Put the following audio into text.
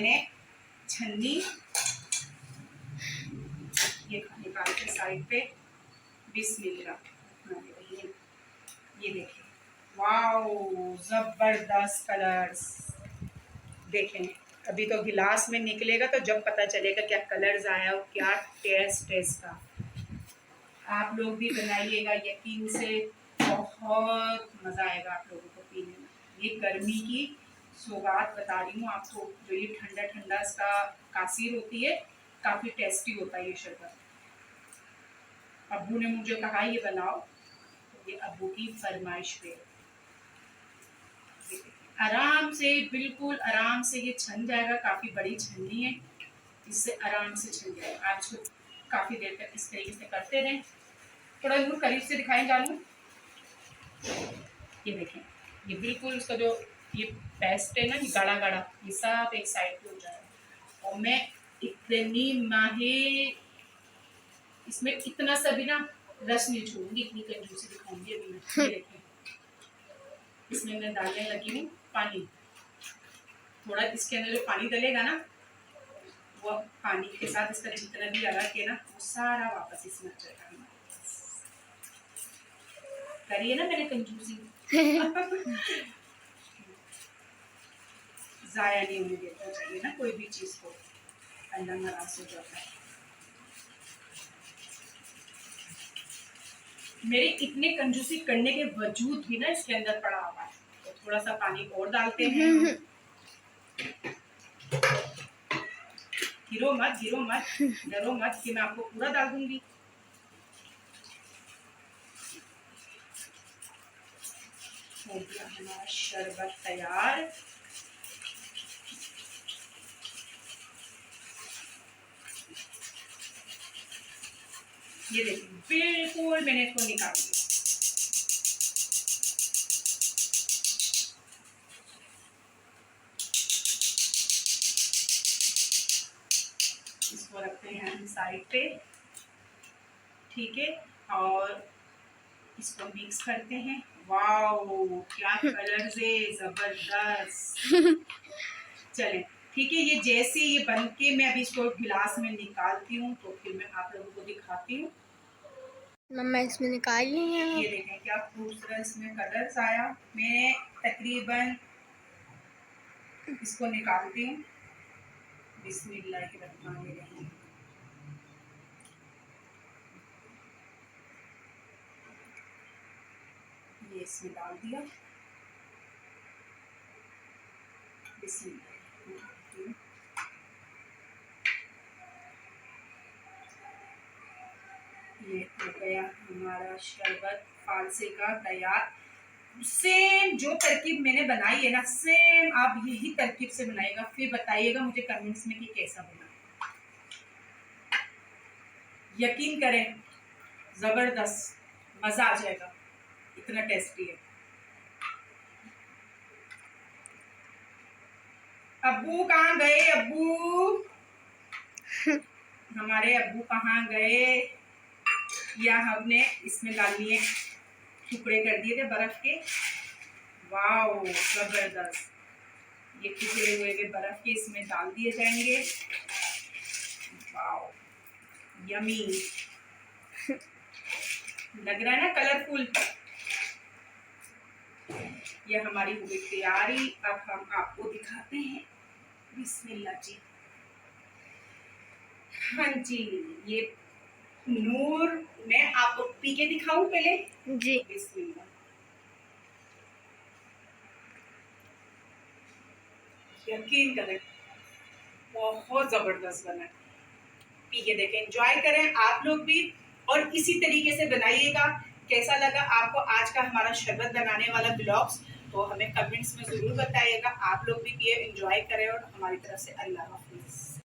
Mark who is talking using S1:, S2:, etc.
S1: मैंने छन्नी ये निकाल के साइड पे, बिस्मिल्लाह। ये देखिए, वाओ जबरदस्त कलर्स। देखें, अभी तो गिलास में निकलेगा तो जब पता चलेगा क्या कलर्स आया और क्या टेस्ट है इसका। आप लोग भी बनाइएगा, यकीन से बहुत मज़ा आएगा आप लोगों को पीने में। ये गर्मी की सौगात बता रही हूँ आपको, जो ये ठंडा ठंडा इसका कासीर होती है, काफ़ी टेस्टी होता है ये शरबत। अब्बू ने मुझे कहा ये बनाओ, ये अब्बू की फरमाइश पे। आराम से, बिल्कुल आराम से ये छन जाएगा। काफ़ी बड़ी छन्नी है, इससे आराम से छन जाएगा। आप इसको काफ़ी देर तक इस तरीके से करते रहें। थोड़ा दूर करीब से दिखाएं जानू। ये देखें, ये बिल्कुल उसका जो ये पेस्ट है ना, ये गाढ़ा गाढ़ा, ये सब एक साइड पे हो जाएगा। और मैं इतनी माहिर इसमें इतना सा भी ना रस नहीं छोड़ूंगी, इतनी कंजूसी दिखाऊंगी अभी मैं। ये देखें, इसमें मैं डालने लगी हूँ पानी। थोड़ा इसके अंदर जो पानी डलेगा ना, वो पानी के साथ इसका जितना भी अरक है ना, वो सारा वापस इसमें जाएगा। करिए ना मैंने कंजूसी। जाया नहीं होने देना चाहिए ना कोई भी चीज को, अल्लाह नाराज हो जाता है। मेरे इतने कंजूसी करने के वजूद भी ना इसके अंदर पड़ा हुआ है, तो थोड़ा सा पानी और डालते हैं। गिरो मत, डरो मत कि मैं आपको पूरा डाल दूंगी। हो गया हमारा शरबत तैयार। ये देखिए, बिल्कुल मैंने इसको निकाल दिया। इसको रखते हैं हम साइड पे, ठीक है, और इसको मिक्स करते हैं। वाओ क्या कलर्स है, जबरदस्त। चलें ठीक है, ये जैसे ये बन के मैं अभी इसको गिलास में निकालती हूँ तो फिर मैं आप लोगों को दिखाती हूँ।
S2: मम्मा इसमें निकाल ली है।
S1: ये देखें क्या खूबसूरत इसमें कलर्स आया। मैं तकरीबन इसको निकालती हूँ। बिस्मिल्लाहिर्रहमानिर्रहीम। ये इसमें डाल दिया। बिस्मिल्लाह। ये हो गया हमारा शरबत फालसे का तैयार। सेम जो तरकीब मैंने बनाई है ना, सेम आप यही तरकीब से बनाइएगा, फिर बताइएगा मुझे कमेंट्स में कि कैसा बना। यकीन करें जबरदस्त, मजा आ जाएगा, इतना टेस्टी है। अब्बू कहाँ गए? अब्बू हमारे अब्बू कहाँ गए? या हमने इसमें डाल लिए, टुकड़े कर दिए थे बर्फ के। वाओ जबरदस्त, ये टुकड़े हुए थे बर्फ के इसमें डाल दिए जाएंगे। वाओ यमी लग रहा है ना, कलरफुल। ये हमारी हो गई तैयारी। अब हम आपको दिखाते हैं। बिस्मिल्लाह जी। हाँ जी, ये नूर मैं आपको पी के दिखाऊं पहले
S2: जी।
S1: बिस्मिल्लाह। यकीन करें बहुत जबरदस्त बना है, पी के देखें, एंजॉय करें आप लोग भी, और इसी तरीके से बनाइएगा। कैसा लगा आपको आज का हमारा शरबत बनाने वाला ब्लॉग्स, तो हमें कमेंट्स में जरूर बताइएगा। आप लोग भी पिए, एंजॉय करें, और हमारी तरफ से अल्लाह हाफिज।